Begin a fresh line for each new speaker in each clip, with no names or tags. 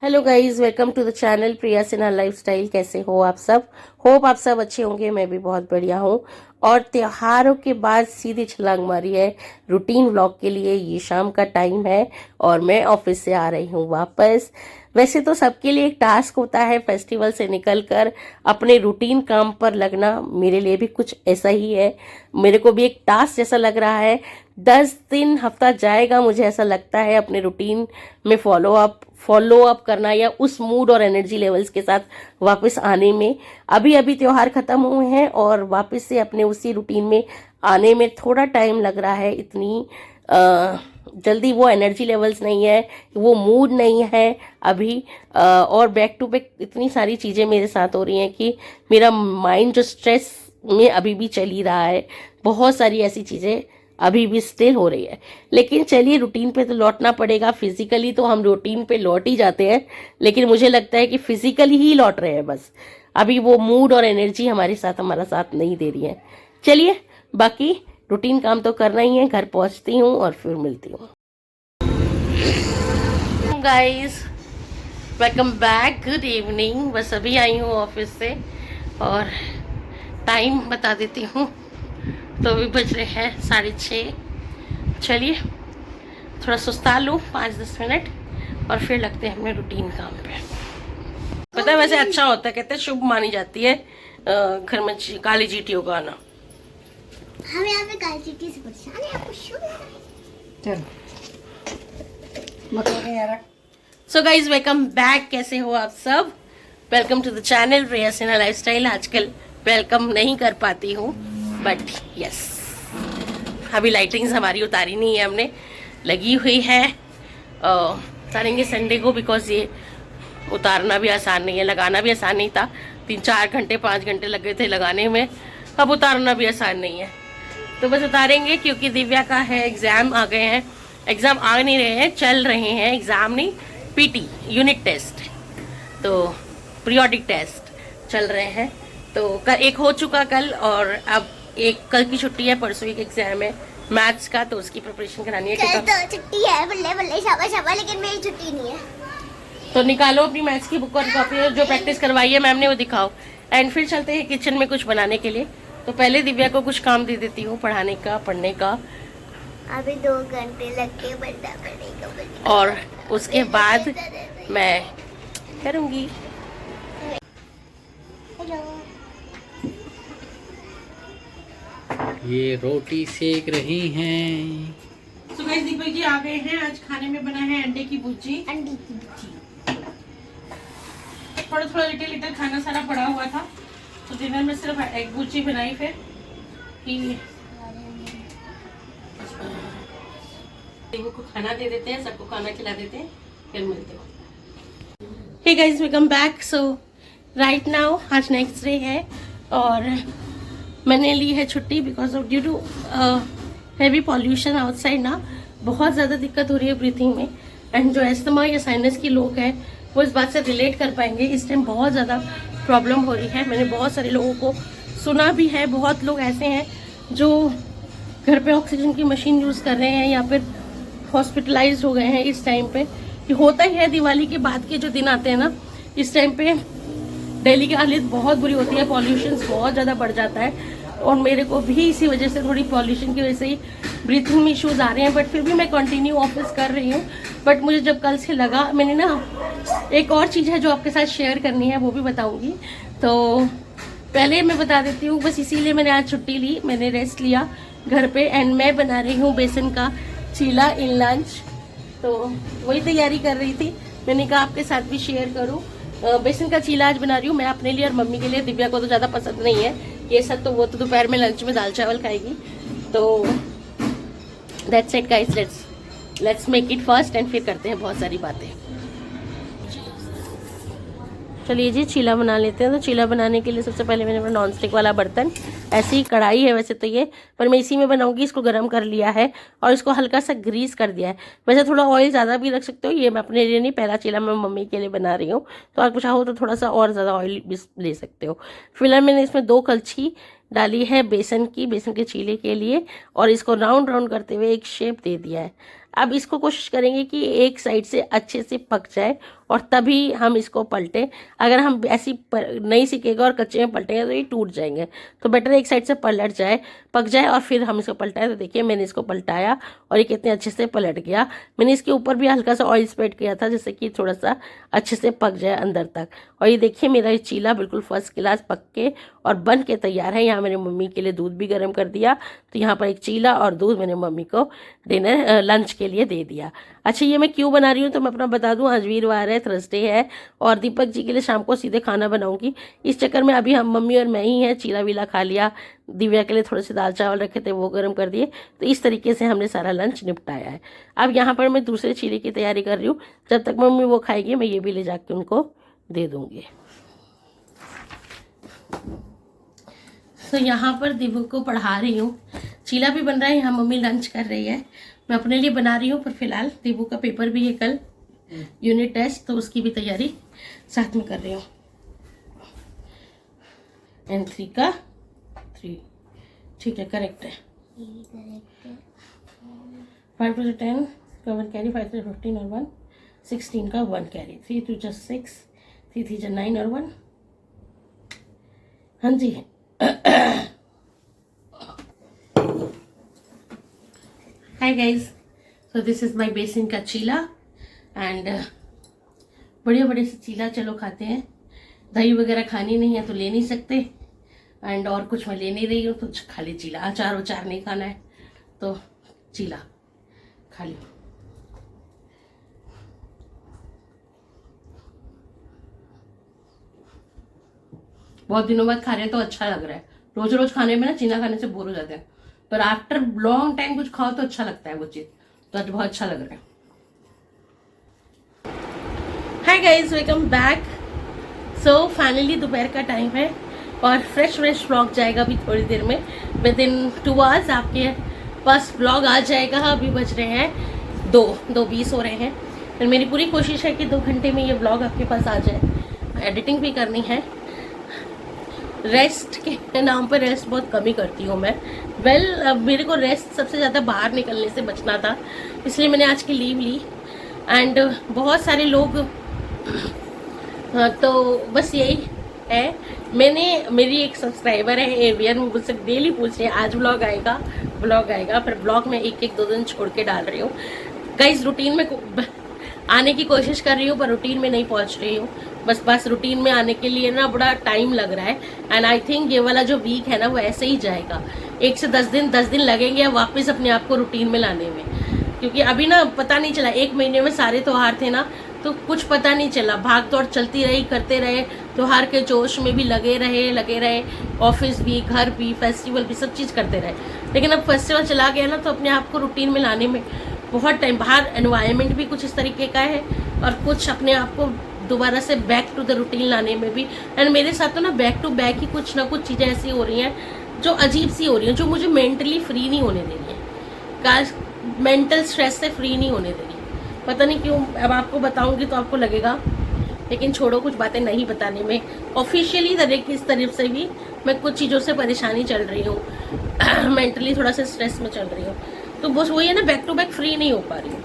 Hello guys, welcome to the channel Priya Sinha lifestyle. कैसे हो आप सब? होप आप सब अच्छे होंगे। मैं भी बहुत बढ़िया हूँ। और त्योहारों के बाद सीधी छलांग मारी है रूटीन व्लॉग के लिए। ये शाम का टाइम है और मैं ऑफिस से आ रही हूँ वापस। वैसे तो सबके लिए एक टास्क होता है फेस्टिवल से निकलकर अपने रूटीन काम पर लगना। मेरे लिए भी कुछ ऐसा ही है। मेरे को भी एक टास्क जैसा लग रहा है। 10 दिन हफ्ता जाएगा, मुझे ऐसा लगता है, अपने रूटीन में फॉलो अप करना या उस मूड और एनर्जी लेवल्स के साथ वापस आने में। अभी अभी त्योहार खत्म हुए हैं और वापस से अपने उसी रूटीन में आने में थोड़ा टाइम लग रहा है। इतनी जल्दी वो एनर्जी लेवल्स नहीं है, वो मूड नहीं है अभी। और बैक टू बैक इतनी सारी चीज़ें मेरे साथ हो रही हैं कि मेरा माइंड जो स्ट्रेस में अभी भी चल ही रहा है। बहुत सारी ऐसी चीज़ें अभी भी स्टिल हो रही है। लेकिन चलिए, रूटीन पे तो लौटना पड़ेगा। फिजिकली तो हम रूटीन पे लौट ही जाते हैं, लेकिन मुझे लगता है कि फिजिकली ही लौट रहे हैं बस। अभी वो मूड और एनर्जी हमारा साथ नहीं दे रही है। चलिए, बाकी रूटीन काम तो करना ही है। घर पहुंचती हूँ और फिर मिलती हूँ। Guys, welcome back, good evening. बस अभी आई हूँ ऑफिस से और टाइम बता देती हूँ। तो अभी बज रहे हैं 6:30। चलिए, थोड़ा सुस्ता लूँ 5-10 मिनट और फिर लगते हैं अपने रूटीन काम पे। पता है, वैसे अच्छा होता है, कहते हैं शुभ मानी जाती है घर में काली चींटियों का आना।
हम यहाँ पे काली चींटी से परेशान हैं, आपको शुभ लग रहा है। चलो
सो गाइज, वेलकम बैक। कैसे हो आप सब? Welcome to the channel Priya Sinha lifestyle. आजकल वेलकम नहीं कर पाती हूँ, बट यस, अभी लाइटिंग्स हमारी उतारी नहीं है हमने, लगी हुई है। उतारेंगे संडे को, बिकॉज ये उतारना भी आसान नहीं है, लगाना भी आसान नहीं था। 3-4 घंटे 5 घंटे लगे थे लगाने में, अब उतारना भी आसान नहीं है। तो बस उतारेंगे, क्योंकि दिव्या का है एग्ज़ाम आ गए हैं। एग्ज़ाम आ नहीं रहे हैं, चल रहे हैं। एग्ज़ाम नहीं, पीटी यूनिट टेस्ट, तो पीरियोडिक टेस्ट चल रहे हैं। तो कल एक हो चुका कल, और अब एक कल की छुट्टी है, परसों एक एग्जाम है मैथ्स का, तो उसकी प्रिपरेशन करानी है।
कल तो छुट्टी है, बल्ले बल्ले शाबाश शाबाश, लेकिन मेरी छुट्टी नहीं है।
तो निकालो अपनी मैथ्स की बुक और कॉपी, जो प्रैक्टिस करवाई है मैम ने वो दिखाओ, एंड फिर चलते हैं किचन में कुछ बनाने के लिए। तो पहले दिव्या को कुछ काम दे देती हूँ, पढ़ाने का, पढ़ने का,
अभी 2 घंटे लग के बनना पड़ेगा,
और उसके बाद मैं करूँगी।
हेलो,
ये रोटी सेक रही हैं।
तो गाइस, दीपक जी आ गए हैं। आज खाने में बना है अंडे की भुर्जी।
अंडी की भुर्जी।
थोड़ा लिटिल खाना सारा पड़ा हुआ था, तो डिनर में सिर्फ एग भुर्जी बनाई। फिर कि को खाना दे देते हैं, सबको खाना खिला देते हैं, फिर मिलते हैं। Hey guys, welcome back. So right now आज नेक्स्ट डे है और मैंने ली है छुट्टी because of due to heavy pollution outside ना। बहुत ज़्यादा दिक्कत हो रही है ब्रीथिंग में, एंड जो एस्थमा या साइनस के लोग हैं वो इस बात से रिलेट कर पाएंगे। इस टाइम बहुत ज़्यादा प्रॉब्लम हो रही है। मैंने बहुत सारे लोगों को सुना भी है। बहुत लोग ऐसे हैं जो घर पे ऑक्सीजन की मशीन यूज़ कर रहे हैं या फिर हॉस्पिटलाइज हो गए हैं इस टाइम पे। ये होता ही है, दिवाली के बाद के जो दिन आते हैं ना, इस टाइम पे दिल्ली की हालत बहुत बुरी होती है, पॉल्यूशन बहुत ज़्यादा बढ़ जाता है। और मेरे को भी इसी वजह से, थोड़ी पॉल्यूशन की वजह से ही ब्रीथिंग में इश्यूज आ रहे हैं, बट फिर भी मैं कंटिन्यू ऑफिस कर रही हूँ। बट मुझे जब कल से लगा, मैंने ना एक और चीज़ है जो आपके साथ शेयर करनी है, वो भी बताऊँगी। तो पहले मैं बता देती हूँ, बस इसीलिए मैंने आज छुट्टी ली, मैंने रेस्ट लिया घर पे, एंड मैं बना रही हूँ बेसन का चीला इन लंच। तो वही तैयारी कर रही थी, मैंने कहा आपके साथ भी शेयर करूँ। बेसन का चीला आज बना रही हूँ मैं अपने लिए और मम्मी के लिए। दिव्या को तो ज़्यादा पसंद नहीं है ये सब, तो वो तो दोपहर में लंच में दाल चावल खाएगी। तो that's it guys, let's make it first and फिर करते हैं बहुत सारी बातें। चलिए जी, चीला बना लेते हैं। तो चीला बनाने के लिए सबसे पहले मैंने अपना नॉन स्टिक वाला बर्तन, ऐसी कढ़ाई है वैसे तो ये, पर मैं इसी में बनाऊंगी, इसको गर्म कर लिया है और इसको हल्का सा ग्रीस कर दिया है। वैसे थोड़ा ऑयल ज़्यादा भी रख सकते हो, ये मैं अपने लिए नहीं, पहला चीला मैं मम्मी के लिए बना रही हूँ, तो आप चाहो तो थोड़ा सा और ज़्यादा ऑयल भी ले सकते हो। फिलहाल मैंने इसमें 2 कलछी डाली है बेसन के चीले के लिए, और इसको राउंड राउंड करते हुए एक शेप दे दिया है। अब इसको कोशिश करेंगे कि एक साइड से अच्छे से पक जाए और तभी हम इसको पलटें। अगर हम ऐसी नहीं सीखेगा और कच्चे में पलटेंगे तो ये टूट जाएंगे। तो बेटर एक साइड से पलट जाए, पक जाए और फिर हम इसको पलटाएं। तो देखिए मैंने इसको पलटाया और ये कितने अच्छे से पलट गया। मैंने इसके ऊपर भी हल्का सा ऑयल स्प्रेड किया था जिससे कि थोड़ा सा अच्छे से पक जाए अंदर तक। और ये देखिए मेरा ये चीला बिल्कुल फर्स्ट क्लास पक के और बन के तैयार है। यहाँ मैंने मम्मी के लिए दूध भी गर्म कर दिया, तो यहाँ पर एक चीला और दूध मैंने मम्मी को डिनर लंच के लिए दे दिया। अच्छा, ये मैं क्यों बना रही हूँ तो मैं अपना बता दूँ, आज वीरवार है, थर्सडे है और दीपक जी के लिए शाम को सीधे खाना बनाऊंगी। इस चक्कर में अभी हम मम्मी और मैं ही हैं, चीला वीला खा लिया, दिव्या के लिए थोड़े से दाल चावल रखे थे वो गर्म कर दिए। तो इस तरीके से हमने सारा लंच निपटाया है। अब यहाँ पर मैं दूसरे चीले की तैयारी कर रही हूँ। जब तक मम्मी वो खाएगी मैं ये भी ले जाके उनको दे दूँगी। तो यहाँ पर दिव्या को पढ़ा रही हूँ, चीला भी बन रहा है, यहाँ मम्मी लंच कर रही है, मैं अपने लिए बना रही हूँ। पर फिलहाल दिव्या का पेपर भी है कल, यूनिट टेस्ट, तो उसकी भी तैयारी साथ में कर रही हूँ। N3 का 3, ठीक है, करेक्ट है। 5 to 10 का 1 कैरी, 5 to 15 और 1 16 का 1 कैरी, 3 to 6, 3 3 9 और 1। हाँ जी। Hi guys, so this is my besan का चीला एंड बढ़िया बढ़िया से चीला चलो खाते हैं। दही वगैरह खानी नहीं है तो ले नहीं सकते, एंड और कुछ मैं ले नहीं रही हूँ तो खाली चीला। अचार उचार नहीं खाना है तो चीला खा लो। बहुत दिनों बाद खा रहे हैं तो अच्छा लग रहा है। रोज रोज खाने में ना चीना खाने से बोर हो जाते हैं, पर आफ्टर लॉन्ग टाइम कुछ खाओ तो अच्छा लगता है वो चीज। तो आज बहुत अच्छा लग रहा है। Hi guys, welcome back. So finally दोपहर का टाइम है और फ्रेश व्लॉग जाएगा अभी थोड़ी देर में। विद इन 2 आवर्स आपके पास व्लॉग आ जाएगा। अभी बज रहे हैं 2:20 हो रहे हैं। और मेरी पूरी कोशिश है कि 2 घंटे में ये व्लॉग आपके पास आ जाए। एडिटिंग भी करनी है। रेस्ट के नाम पर रेस्ट बहुत कम ही करती हूँ मैं। अब मेरे को रेस्ट सबसे ज़्यादा बाहर निकलने से बचना था, इसलिए मैंने आज की लीव ली। एंड बहुत सारे लोग तो बस यही है। मेरी एक सब्सक्राइबर है एवियन, मुझसे डेली पूछ रहे हैं आज व्लॉग आएगा। पर व्लॉग में 1-1 2 दिन छोड़ के डाल रही हूँ। गाइस रूटीन में आने की कोशिश कर रही हूँ पर रूटीन में नहीं पहुँच रही हूँ। बस रूटीन में आने के लिए ना बड़ा टाइम लग रहा है। एंड आई थिंक ये वाला जो वीक है ना वो ऐसे ही जाएगा। 1 से 10 दिन लगेंगे वापस अपने आप को रूटीन में लाने में। क्योंकि अभी ना पता नहीं चला, 1 महीने में सारे त्योहार थे ना तो कुछ पता नहीं चला। भाग दौड़ चलती रही, करते रहे, त्योहार के जोश में भी लगे रहे, ऑफिस भी, घर भी, फेस्टिवल भी, सब चीज़ करते रहे। लेकिन अब फेस्टिवल चला गया ना तो अपने आप को रूटीन में लाने में बहुत टाइम। बाहर एनवायरनमेंट भी कुछ इस तरीके का है और कुछ अपने आप को दोबारा से बैक टू द रूटीन लाने में भी। एंड मेरे साथ तो ना बैक टू बैक ही कुछ ना कुछ चीज़ें ऐसी हो रही हैं जो अजीब सी हो रही हैं, जो मुझे मेंटली फ्री नहीं होने दे रही है। मेंटल स्ट्रेस से फ्री नहीं होने दे रही। पता नहीं क्यों, अब आपको बताऊंगी तो आपको लगेगा, लेकिन छोड़ो, कुछ बातें नहीं बताने में। ऑफिशियली किस तरफ से भी मैं कुछ चीज़ों से परेशानी चल रही हूँ। मेंटली थोड़ा सा स्ट्रेस में चल रही हूँ। तो बस वही है ना, बैक टू बैक फ्री नहीं हो पा रही हूँ।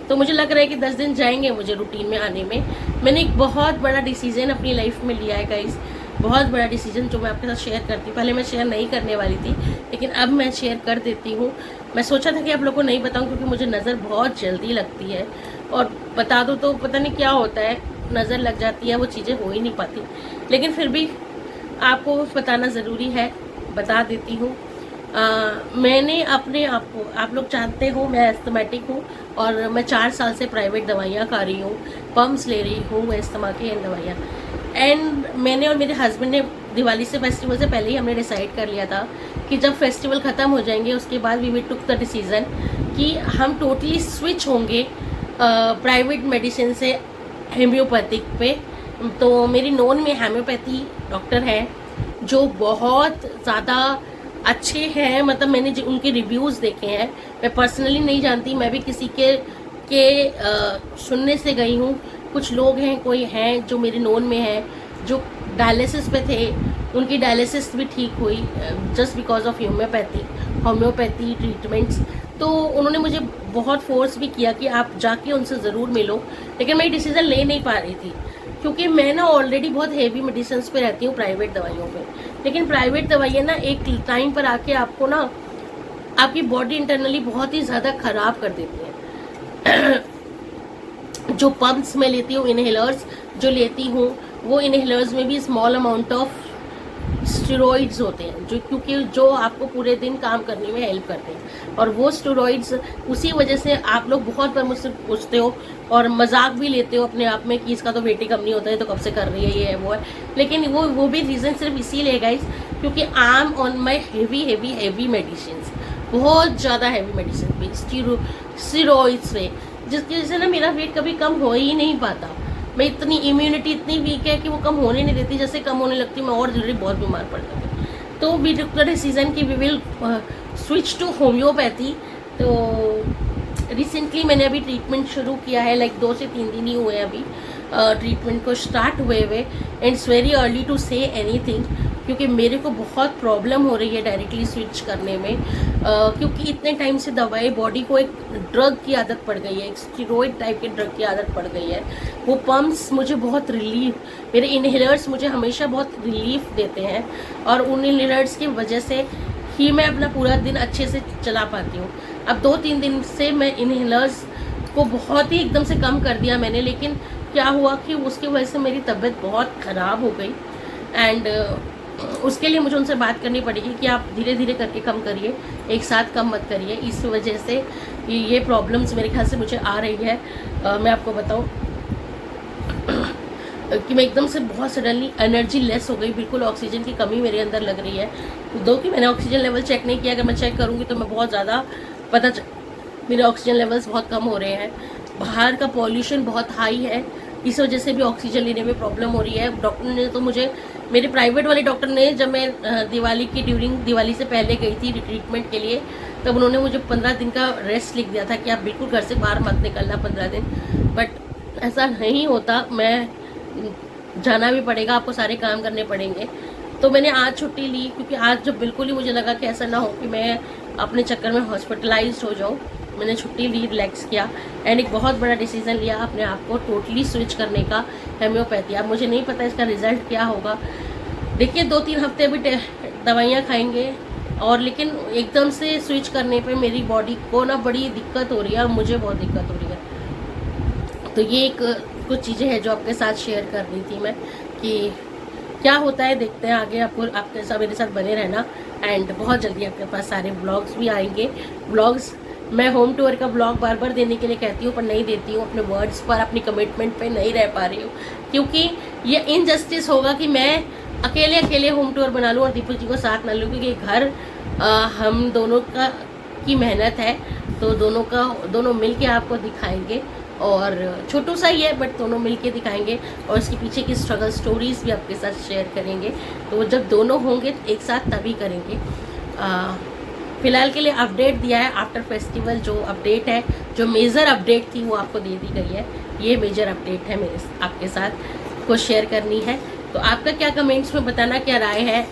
तो मुझे लग रहा है कि 10 दिन जाएंगे मुझे रूटीन में आने में। मैंने एक बहुत बड़ा डिसीजन अपनी लाइफ में लिया है गाइस, बहुत बड़ा डिसीजन जो मैं आपके साथ शेयर करती हूँ। पहले मैं शेयर नहीं करने वाली थी लेकिन अब मैं शेयर कर देती हूँ। मैं सोचा था कि आप लोगों को नहीं बताऊँ क्योंकि मुझे नज़र बहुत जल्दी लगती है और बता दो तो पता नहीं क्या होता है, नज़र लग जाती है, वो चीज़ें हो ही नहीं पाती। लेकिन फिर भी आपको बताना ज़रूरी है, बता देती हूँ। मैंने अपने आप को, आप लोग जानते हो मैं एस्थमेटिक हूँ और मैं 4 साल से प्राइवेट दवाइयाँ खा रही हूँ, पम्प्स ले रही हूँ, मैं एस्थमा की दवाइयाँ। एंड मैंने और मेरे हस्बैंड ने दिवाली से फेस्टिवल से पहले ही हमने डिसाइड कर लिया था कि जब फेस्टिवल ख़त्म हो जाएंगे उसके बाद वी टुक द डिसीज़न कि हम टोटली स्विच होंगे प्राइवेट मेडिसिन से हेम्योपैथिक पे। तो मेरी नोन में हेम्योपैथी डॉक्टर हैं जो बहुत ज़्यादा अच्छे हैं। मतलब मैंने उनके रिव्यूज़ देखे हैं, मैं पर्सनली नहीं जानती, मैं भी किसी के सुनने से गई हूँ। कुछ लोग हैं, कोई हैं जो मेरे नोन में हैं जो डायलिसिस पे थे, उनकी डायलिसिस भी ठीक हुई just because of homeopathy. Homeopathy treatments. तो उन्होंने मुझे बहुत फोर्स भी किया कि आप जाके उनसे ज़रूर मिलो, लेकिन मैं डिसीज़न ले नहीं पा रही थी क्योंकि मैं ना ऑलरेडी बहुत हेवी मेडिसिन पे रहती हूँ, प्राइवेट दवाइयों पे। लेकिन प्राइवेट दवाइयाँ ना एक टाइम पर आके आपको ना आपकी बॉडी इंटरनली बहुत ही ज़्यादा ख़राब कर देती है। जो पम्प्स में लेती हूँ, इनहेलर्स जो लेती हूँ, वो इनहेलर्स में भी स्मॉल अमाउंट ऑफ स्टेरॉइड्स होते हैं जो, क्योंकि जो आपको पूरे दिन काम करने में हेल्प करते हैं। और वो स्टेरॉइड्स उसी वजह से आप लोग बहुत बार मुझसे पूछते हो और मजाक भी लेते हो अपने आप में कि इसका तो वेट ही कम नहीं होता है, तो कब से कर रही है, ये है वो है। लेकिन वो भी रीज़न सिर्फ इसीलिए गाइस क्योंकि I am on my heavy medicine, बहुत ज़्यादा हेवी मेडिसिन पे, स्टेरॉइड्स पे, जिसकी वजह से ना मेरा वेट कभी कम हो ही नहीं पाता। मैं इतनी इम्यूनिटी इतनी वीक है कि वो कम होने नहीं देती, जैसे कम होने लगती मैं और जल्दी बहुत बीमार पड़ जाती हूँ। तो वी टुक द डिसीजन कि we will switch to homeopathy. तो रिसेंटली मैंने अभी ट्रीटमेंट शुरू किया है, लाइक 2 से 3 दिन ही हुए हैं अभी ट्रीटमेंट को स्टार्ट हुए and it's very early to say anything, क्योंकि मेरे को बहुत प्रॉब्लम हो रही है डायरेक्टली स्विच करने में, क्योंकि इतने टाइम से दवाई बॉडी को एक ड्रग की आदत पड़ गई है, एक स्टेरॉइड टाइप के ड्रग की आदत पड़ गई है। वो पम्प्स मुझे बहुत रिलीफ, मेरे इनहेलर्स मुझे हमेशा बहुत रिलीफ देते हैं और उन इनहेलर्स की वजह से ही मैं अपना पूरा दिन अच्छे से चला पाती हूँ। अब 2-3 दिन से मैं इनहेलर्स को बहुत ही एकदम से कम कर दिया मैंने, लेकिन क्या हुआ कि उसकी वजह से मेरी तबीयत बहुत ख़राब हो गई एंड उसके लिए मुझे उनसे बात करनी पड़ेगी कि आप धीरे धीरे करके कम करिए, एक साथ कम मत करिए। इस वजह से ये प्रॉब्लम्स मेरे ख्याल से मुझे आ रही है। मैं आपको बताऊं कि मैं एकदम से बहुत सडनली एनर्जी लेस हो गई, बिल्कुल ऑक्सीजन की कमी मेरे अंदर लग रही है। दो कि मैंने ऑक्सीजन लेवल चेक नहीं किया, अगर मैं चेक करूँगी तो मैं बहुत ज़्यादा मेरे ऑक्सीजन लेवल्स बहुत कम हो रहे हैं। बाहर का पॉल्यूशन बहुत हाई है, इस वजह से भी ऑक्सीजन लेने में प्रॉब्लम हो रही है। डॉक्टर ने तो मुझे, मेरे प्राइवेट वाले डॉक्टर ने, जब मैं दिवाली से पहले गई थी ट्रीटमेंट के लिए, तब उन्होंने मुझे 15 दिन का रेस्ट लिख दिया था कि आप बिल्कुल घर से बाहर मत निकलना 15 दिन। बट ऐसा नहीं होता, मैं जाना भी पड़ेगा, आपको सारे काम करने पड़ेंगे। तो मैंने आज छुट्टी ली क्योंकि आज जब बिल्कुल ही मुझे लगा कि ऐसा ना हो कि मैं अपने चक्कर में हॉस्पिटलाइज्ड हो जाऊँ, मैंने छुट्टी ली, रिलैक्स किया एंड एक बहुत बड़ा डिसीजन लिया अपने आप को टोटली स्विच करने का होम्योपैथी। अब मुझे नहीं पता इसका रिजल्ट क्या होगा। देखिए 2-3 हफ्ते अभी दवाइयाँ खाएंगे और लेकिन एकदम से स्विच करने पे मेरी बॉडी को ना बड़ी दिक्कत हो रही है और मुझे बहुत दिक्कत हो रही है। तो ये कुछ चीज़ें हैं जो आपके साथ शेयर कर रही थी मैं कि क्या होता है, देखते हैं आगे। आपके साथ मेरे साथ बने रहना एंड बहुत जल्दी आपके पास सारे व्लॉग्स भी आएंगे। व्लॉग्स मैं होम टूर का ब्लॉग बार बार देने के लिए कहती हूँ पर नहीं देती हूँ, अपने वर्ड्स पर, अपनी कमिटमेंट पे नहीं रह पा रही हूँ, क्योंकि ये इनजस्टिस होगा कि मैं अकेले होम टूर बना लूँ और दीपक जी को साथ ना लूँ, क्योंकि घर हम दोनों की मेहनत है। तो दोनों मिल के आपको दिखाएंगे और छोटू सा ही है बट दोनों मिल के दिखाएंगे और इसके पीछे की स्ट्रगल स्टोरीज भी आपके साथ शेयर करेंगे। तो जब दोनों होंगे एक साथ तभी करेंगे। फिलहाल के लिए अपडेट दिया है, आफ्टर फेस्टिवल जो अपडेट है, जो मेजर अपडेट थी वो आपको दे दी गई है। ये मेजर अपडेट है मेरे आपके साथ को शेयर करनी है। तो आपका क्या कमेंट्स में बताना, क्या राय है।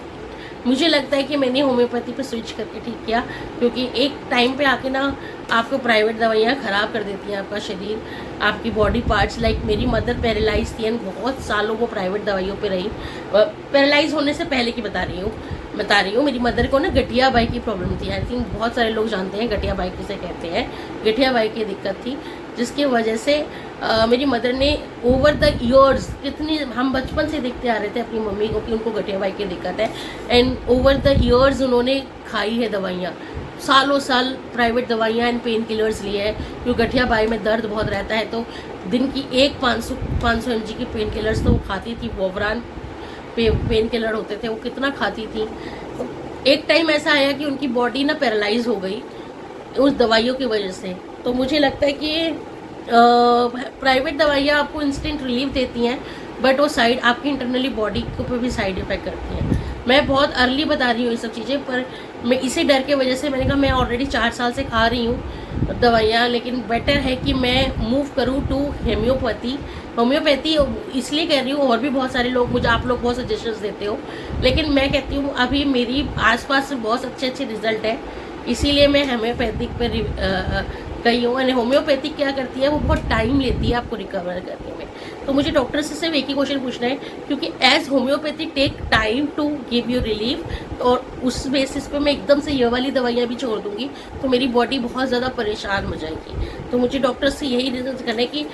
मुझे लगता है कि मैंने होम्योपैथी पे स्विच करके ठीक किया, क्योंकि एक टाइम पे आके ना आपको प्राइवेट दवाइयाँ ख़राब कर देती हैं आपका शरीर, आपकी बॉडी पार्ट्स। लाइक मेरी मदर पैरालाइज थी एंड बहुत सालों वो प्राइवेट दवाइयों पे रही। पैरालाइज होने से पहले की बता रही हूँ मेरी मदर को ना गठिया बाई की प्रॉब्लम थी। आई थिंक बहुत सारे लोग जानते हैं गठिया बाई किसे कहते हैं। गठिया बाई की दिक्कत थी जिसकी वजह से मेरी मदर ने ओवर द ईयर्स, कितनी हम बचपन से देखते आ रहे थे अपनी मम्मी को कि उनको गठिया बाई की दिक्कत है एंड ओवर द ईयर्स उन्होंने खाई है दवाइयाँ, सालों साल प्राइवेट दवाइयाँ एंड पेन किलर्स लिए हैं, क्योंकि गठिया बाई में दर्द बहुत रहता है। तो दिन की एक 500 mg की पेन किलर्स तो वो खाती थी। वोवरान पेन किलर होते थे, वो कितना खाती थी। तो एक टाइम ऐसा आया कि उनकी बॉडी ना पैरालाइज हो गई उस दवाइयों की वजह से। तो मुझे लगता है कि प्राइवेट दवाइयाँ आपको इंस्टेंट रिलीफ देती हैं बट वो साइड आपकी इंटरनली बॉडी के ऊपर भी साइड इफेक्ट करती हैं। मैं बहुत अर्ली बता रही हूँ ये सब चीज़ें, पर मैं इसी डर के वजह से मैंने कहा मैं ऑलरेडी 4 साल से खा रही हूँ दवाइयाँ, लेकिन बेटर है कि मैं मूव करूँ टू होम्योपैथी इसलिए कह रही हूँ। और भी बहुत सारे लोग आप लोग बहुत सजेशंस देते हो, लेकिन मैं कहती हूँ अभी मेरी आसपास से बहुत अच्छे रिजल्ट है इसीलिए मैं होम्योपैथिक पे गई हूँ। और होम्योपैथिक क्या करती है, वो बहुत टाइम लेती है आपको रिकवर करने में। तो मुझे डॉक्टर से सिर्फ एक ही क्वेश्चन पूछना है, क्योंकि as homeopathic take time to give you relief, और उस बेसिस पे मैं एकदम से ये वाली दवाइयाँ भी छोड़ दूंगी तो मेरी बॉडी बहुत ज़्यादा परेशान हो जाएगी। तो मुझे डॉक्टर से यही रिसर्च करना है कि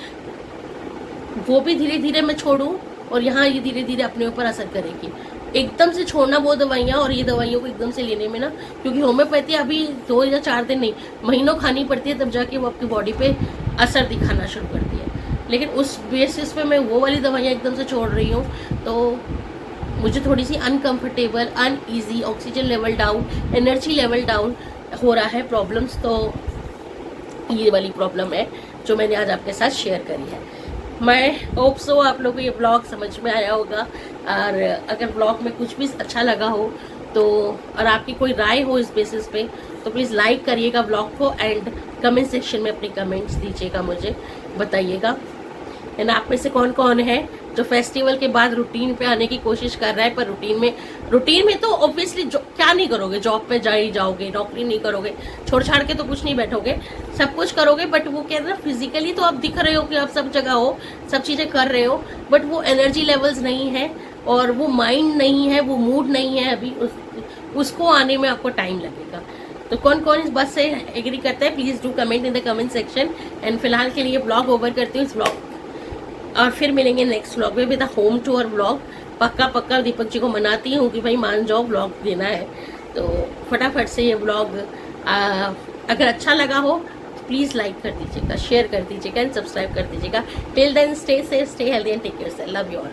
वो भी धीरे धीरे मैं छोड़ूं और यहाँ ये धीरे धीरे अपने ऊपर असर करेगी। एकदम से छोड़ना वो दवाइयाँ और ये दवाइयों को एकदम से लेने में ना, क्योंकि होम्योपैथी अभी 2 या 4 दिन नहीं, महीनों खानी पड़ती है, तब जाके वो आपकी बॉडी पे असर दिखाना शुरू करती है। लेकिन उस बेसिस पे मैं वो वाली दवाइयाँ एकदम से छोड़ रही हूँ तो मुझे थोड़ी सी uncomfortable, uneasy, oxygen level down, energy level down हो रहा है प्रॉब्लम्स। तो ये वाली प्रॉब्लम है जो मैंने आज आपके साथ शेयर करी है। मैं होप सो आप लोगों को ये ब्लॉग समझ में आया होगा, और अगर ब्लॉग में कुछ भी अच्छा लगा हो तो, और आपकी कोई राय हो इस बेसिस पे, तो प्लीज़ लाइक करिएगा ब्लॉग को, एंड कमेंट सेक्शन में अपने कमेंट्स दीजिएगा, मुझे बताइएगा। एंड आप में से कौन कौन है जो फेस्टिवल के बाद रूटीन पे आने की कोशिश कर रहा है, पर रूटीन में तो ऑब्वियसली क्या नहीं करोगे, जॉब पे जा ही जाओगे, नौकरी नहीं करोगे, छोड़ छाड़ के तो कुछ नहीं बैठोगे, सब कुछ करोगे, बट वो कह रहे ना फिजिकली तो आप दिख रहे हो कि आप सब जगह हो, सब चीज़ें कर रहे हो, बट वो एनर्जी लेवल्स नहीं है और वो माइंड नहीं है, वो मूड नहीं है अभी, उसको आने में आपको टाइम लगेगा। तो कौन कौन इस बात से एग्री करता है, please do comment in the comment section. And फिलहाल के लिए ब्लॉग ओवर करती हूँ इस ब्लॉग, और फिर मिलेंगे नेक्स्ट व्लॉग में with a home tour vlog. पक्का दीपक जी को मनाती हूँ कि भाई मान जाओ, व्लॉग देना है, तो फटाफट से ये व्लॉग अगर अच्छा लगा हो तो प्लीज़ लाइक कर दीजिएगा, शेयर कर दीजिएगा एंड सब्सक्राइब कर दीजिएगा। Till then stay safe, stay healthy and take care, love you all.